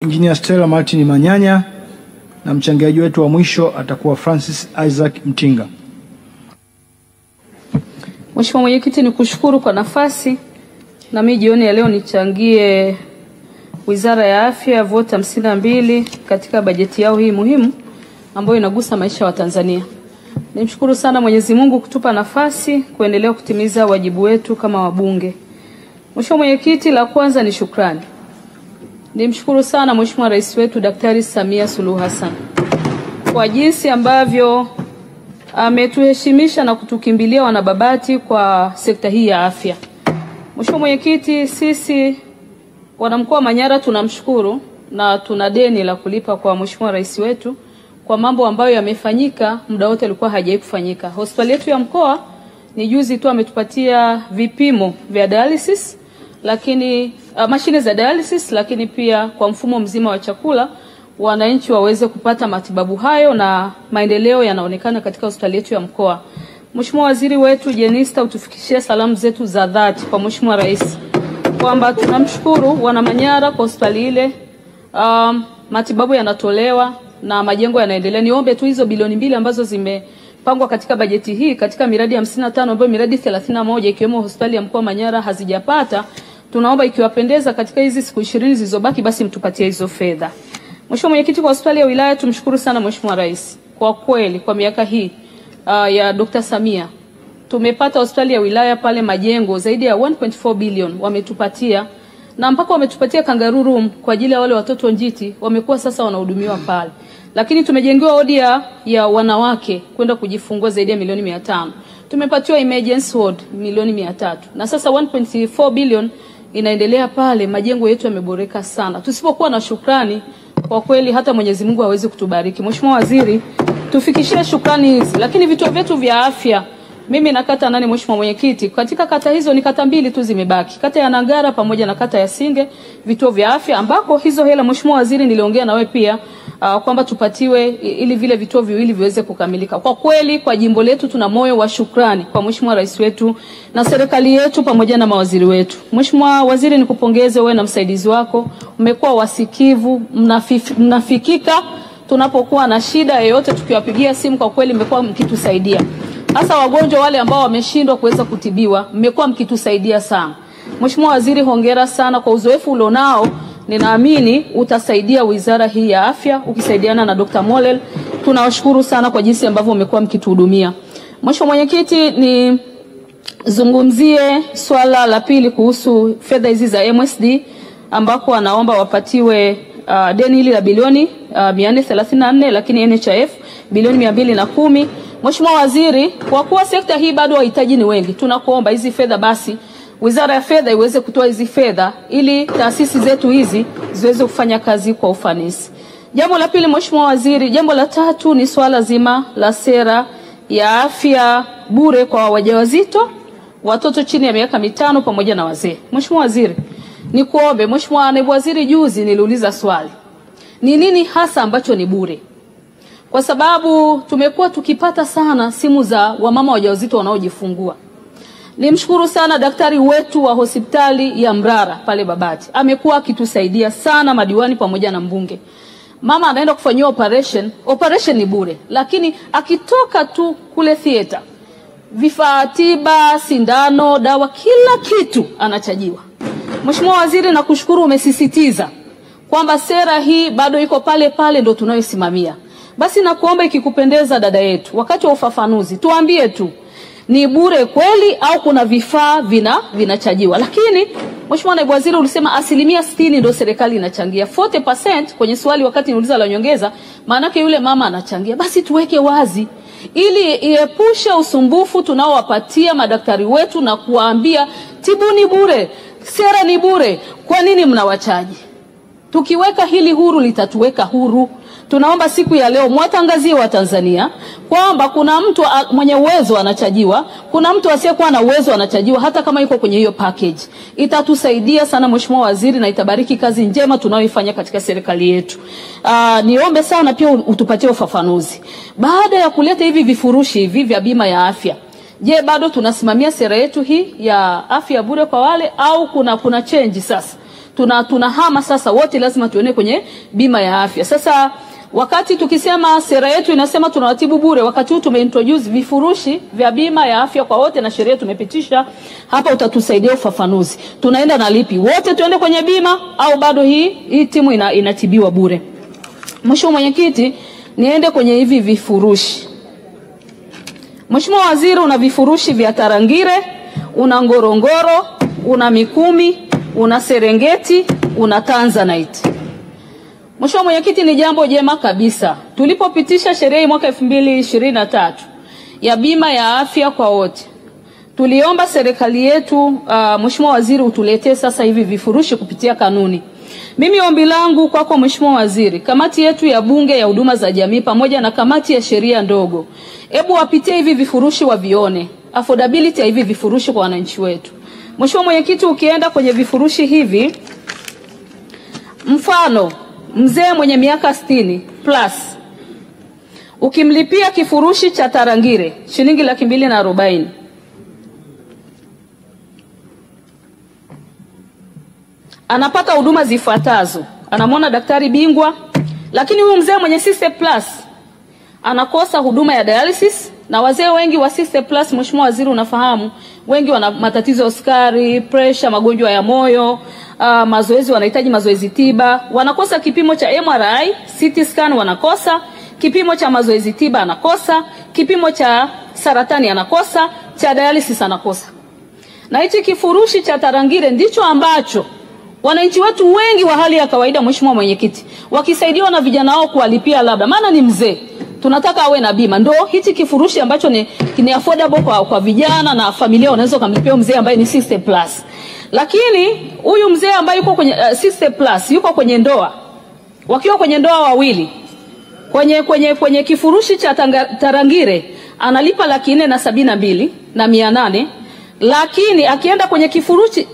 Engineer Stella Martin Manyanya, na mchangiaji wetu wa mwisho atakuwa Francis Isaac Mtinga. Mheshimiwa Mwenyekiti, nikushukuru kwa nafasi na mimi jioni ya leo nichangie Wizara ya Afya voti 52 katika bajeti yao hii muhimu ambayo inagusa maisha wa Tanzania. Nimshukuru sana Mwenyezi Mungu kutupa nafasi kuendelea kutimiza wajibu wetu kama wabunge. Mheshimiwa Mwenyekiti, la kwanza ni shukrani. Nimshukuru sana Mheshimiwa Rais wetu Daktari Samia Suluhu Hassan kwa jinsi ambavyo ametuheshimisha na kutukimbilia wanababati kwa sekta hii ya afya. Mheshimiwa Mwenyekiti, sisi wanamkoa wa Manyara tunamshukuru na tuna deni la kulipa kwa Mheshimiwa Rais wetu kwa mambo ambayo yamefanyika muda wote alikuwa hajawahi kufanyika. Hospitali yetu ya mkoa ni juzi tu ametupatia vipimo vya dialysis, lakini mashine za dialysis, lakini pia kwa mfumo mzima wa chakula wananchi waweze kupata matibabu hayo, na maendeleo yanaonekana katika hospitali yetu ya mkoa. Mheshimiwa Waziri wetu Jenista, utufikishie salamu zetu za dhati kwa Mheshimiwa Rais kwamba tunamshukuru wana Manyara kwa hospitali ile, matibabu yanatolewa na majengo yanaendelea. Niombe tu hizo bilioni 2 ambazo zimepangwa katika bajeti hii katika miradi 55 ambayo miradi 31 ikiwemo hospitali ya mkoa Manyara hazijapata, tunaomba ikiwapendeza katika hizi siku 20 zilizobaki basi mtupatie hizo fedha. Mheshimiwa Mwenyekiti, kwa hospitali ya wilaya tumshukuru sana Mheshimiwa Rais. Kwa kweli kwa miaka hii ya Dr. Samia tumepata hospitali ya wilaya pale majengo zaidi ya 1.4 billion wametupatia, na mpaka wametupatia kangaroo room kwa ajili ya wale watoto njiti wamekuwa sasa wanahudumiwa pale. Lakini tumejengewa wodi ya wanawake kwenda kujifungua zaidi ya milioni 500. Tumepatiwa emergency ward milioni 300. Na sasa 1.4 billion inaendelea pale, majengo yetu yameboreka sana. Tusipokuwa na shukrani kwa kweli hata Mwenyezi Mungu hawezi kutubariki. Mheshimiwa Waziri, tufikishie shukrani hizi. Lakini vituo vyetu vya afya, mimi na kata 8 Mheshimiwa Mwenyekiti, katika kata hizo ni kata 2 tu zimebaki. Kata ya Nangara pamoja na kata ya Singe, vituo vya afya ambako hizo hela Mheshimiwa Waziri niliongea na wewe pia kwamba tupatiwe ili vile vituo viwili viweze kukamilika. Kwa kweli kwa jimbo letu tuna moyo wa shukrani kwa Mheshimiwa Rais wetu na serikali yetu pamoja na mawaziri wetu. Mheshimiwa Waziri, nikupongeze wewe na msaidizi wako, mmekuwa wasikivu, mnafikika tunapokuwa na shida yoyote, tukiwapigia simu kwa kweli mmekuwa mkitusaidia. Hasa wagonjwa wale ambao wameshindwa kuweza kutibiwa, mmekuwa mkitusaidia sana. Mheshimiwa Waziri, hongera sana kwa uzoefu ulionao. Ninaamini utasaidia wizara hii ya afya ukisaidiana na Dr. Molel. Tunawashukuru sana kwa jinsi ambavyo mmekuwa mkituhudumia. Mheshimiwa Mwenyekiti, ni zungumzie swala la pili kuhusu fedha hizi za MSD ambako anaomba wapatiwe deni hili la bilioni 434, lakini NHIF bilioni 210. Mheshimiwa Waziri, kwa kuwa sekta hii bado wahitaji ni wengi, tunakuomba hizi fedha basi Wizara ya Fedha iweze kutoa hizi fedha ili taasisi zetu hizi ziweze kufanya kazi kwa ufanisi. Jambo la pili Mheshimiwa Waziri, jambo la tatu ni swala zima la sera ya afya bure kwa wajawazito, watoto chini ya miaka 5 pamoja na wazee. Mheshimiwa Waziri, nikuombe, Mheshimiwa Naibu Waziri, juzi niliuliza swali. Ni nini hasa ambacho ni bure? Kwa sababu tumekuwa tukipata sana simu za wamama wajawazito wanaojifungua. Nimshukuru sana daktari wetu wa hospitali ya Mrara pale Babati. Amekuwa akitusaidia sana, madiwani pamoja na mbunge. Mama anaenda kufanyiwa operation ni bure, lakini akitoka tu kule theater, vifaa tiba, sindano, dawa, kila kitu anachajiwa. Mheshimiwa Waziri, nakushukuru umesisitiza kwamba sera hii bado iko pale pale, ndio tunayosimamia. Basi nakuomba ikikupendeza dada yetu, wakati wa ufafanuzi tuambie tu ni bure kweli au kuna vifaa vinachajiwa. Lakini Mheshimiwa Naibu Waziri, ulisema 60% ndio serikali inachangia. 40% kwenye swali wakati niuliza la nyongeza, maana yake yule mama anachangia. Basi tuweke wazi ili iepushe usumbufu tunaowapatia madaktari wetu na kuwaambia tibu ni bure, sera ni bure, kwa nini mnawachaji? Tukiweka hili huru litatuweka huru. Tunaomba siku ya leo mwatangazie wa Tanzania kwamba kuna mtu mwenye uwezo anachajiwa, kuna mtu asiyekuwa na uwezo anachajiwa, hata kama yuko kwenye hiyo package. Itatusaidia sana Mheshimiwa Waziri na itabariki kazi njema tunayoifanya katika serikali yetu. Niombe sana pia utupatie ufafanuzi. Baada ya kuleta hivi vifurushi hivi vya bima ya afya, je, bado tunasimamia sera yetu hii ya afya bure kwa wale au kuna change sasa? tunahama sasa, wote lazima tuone kwenye bima ya afya. Sasa wakati tukisema sera yetu inasema tunaratibu bure, wakati huu tumeintroduce vifurushi vya bima ya afya kwa wote na sheria tumepitisha hapa. Utatusaidia ufafanuzi, tunaenda na lipi? Wote tuende kwenye bima au bado hii timu inatibiwa bure? Mheshimiwa Mwenyekiti, niende kwenye hivi vifurushi. Mheshimiwa Waziri, una vifurushi vya Tarangire, una Ngorongoro, una Mikumi, una Serengeti, una Tanzanite. Mheshimiwa Mwenyekiti, ni jambo jema kabisa. Tulipopitisha sheria mwaka 2023 ya bima ya afya kwa wote, tuliomba serikali yetu, Mheshimiwa Waziri, utuletee sasa hivi vifurushi kupitia kanuni. Mimi ombi langu kwako Mheshimiwa Waziri, kamati yetu ya Bunge ya huduma za jamii pamoja na kamati ya sheria ndogo, hebu wapitie hivi vifurushi wavione affordability ya hivi vifurushi kwa wananchi wetu. Mheshimiwa Mwenyekiti, ukienda kwenye vifurushi hivi, mfano mzee mwenye miaka 60 plus ukimlipia kifurushi cha Tarangire shilingi 240,000, anapata huduma zifuatazo. Anamwona daktari bingwa, lakini huyu mzee mwenye 60 plus anakosa huduma ya dialysis. Na wazee wengi wa 60 plus, Mheshimiwa Waziri, unafahamu wengi wana matatizo ya sukari, pressure, magonjwa ya moyo, mazoezi, wanahitaji mazoezi tiba. Wanakosa kipimo cha MRI, CT scan wanakosa, kipimo cha mazoezi tiba anakosa, kipimo cha saratani anakosa, cha dialysis anakosa. Na hichi kifurushi cha Tarangire ndicho ambacho wananchi wetu wengi wa hali ya kawaida, Mheshimiwa Mwenyekiti, wakisaidiwa na vijana wao kuwalipia, labda maana ni mzee, tunataka awe na bima, ndo hichi kifurushi ambacho ni affordable kwa vijana na familia, wanaweza kumlipia mzee ambaye ni 60 plus. Lakini huyu mzee ambaye yuko kwenye 60 plus yuko kwenye ndoa, wakiwa kwenye ndoa wawili, kwenye kifurushi cha Tarangire analipa 472,800, lakini akienda kwenye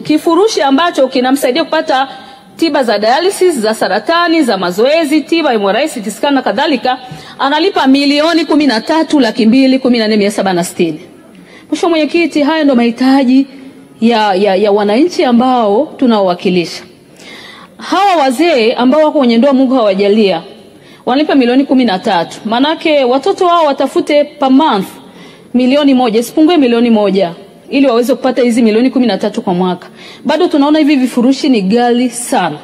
kifurushi ambacho kinamsaidia kupata tiba za dialysis, za saratani, za mazoezi, tiba MRI, CT scan na kadhalika, analipa 1,13,214,760. Mheshimiwa Mwenyekiti, haya ndo mahitaji ya wananchi ambao tunaowakilisha. Hawa wazee ambao wako kwenye ndoa, Mungu hawajalia, wanalipa 1,13,000. Manake watoto wao watafute per month 1,000,000, isipungue 1,000,000 ili waweze kupata hizi 1,13,000 kwa mwaka. Bado tunaona hivi vifurushi ni ghali sana.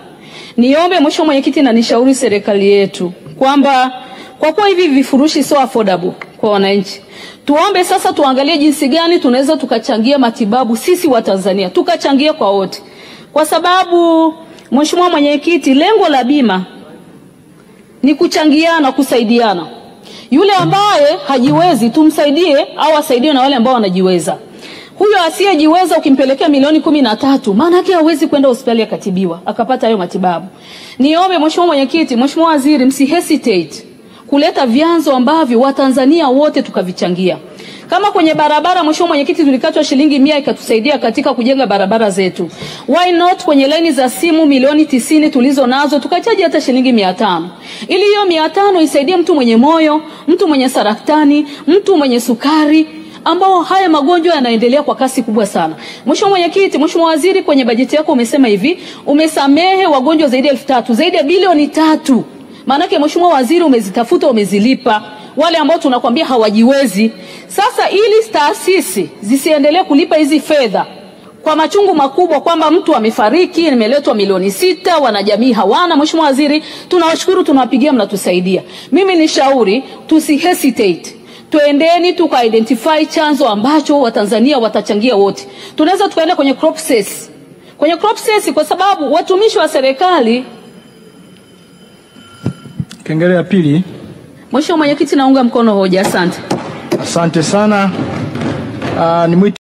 Niombe Mheshimiwa Mwenyekiti na nishauri serikali yetu kwamba kwa kuwa hivi vifurushi sio affordable kwa wananchi, tuombe sasa tuangalie jinsi gani tunaweza tukachangia matibabu sisi wa Tanzania, tukachangia kwa wote. Kwa sababu Mheshimiwa Mwenyekiti, lengo la bima ni kuchangiana, kusaidiana. Yule ambaye hajiwezi tumsaidie au asaidie na wale ambao wanajiweza. Huyo asiyejiweza ukimpelekea 1,13,000, maana yake hawezi kwenda hospitali akatibiwa akapata hayo matibabu. Niombe Mheshimiwa Mwenyekiti, Mheshimiwa Waziri, msihesitate kuleta vyanzo ambavyo Watanzania wote tukavichangia. Kama kwenye barabara, Mheshimiwa Mwenyekiti, tulikatwa shilingi 100 ikatusaidia katika kujenga barabara zetu. Why not kwenye laini za simu milioni 90 tulizo nazo tukachaji hata shilingi 500, ili hiyo 500 isaidie mtu mwenye moyo, mtu mwenye saratani, mtu mwenye sukari, ambao haya magonjwa yanaendelea kwa kasi kubwa sana. Mheshimiwa Mwenyekiti, Mheshimiwa Waziri, kwenye bajeti yako umesema hivi, umesamehe wagonjwa zaidi ya 3,000, zaidi ya bilioni 3. Maana yake Mheshimiwa Waziri umezitafuta, umezilipa wale ambao tunakwambia hawajiwezi. Sasa ili taasisi zisiendelee kulipa hizi fedha kwa machungu makubwa kwamba mtu amefariki, nimeletwa milioni 6, wanajamii hawana, Mheshimiwa Waziri, tunawashukuru, tunawapigia, mnatusaidia. Mimi ni shauri tusihesitate. Tuendeni tuka-identify chanzo ambacho Watanzania watachangia wote. Tunaweza tukaenda kwenye crop cess. Kwenye crop cess kwa sababu watumishi wa serikali. Kengele ya pili. Mheshimiwa Mwenyekiti, naunga mkono hoja. Asante. Asante sana. Ni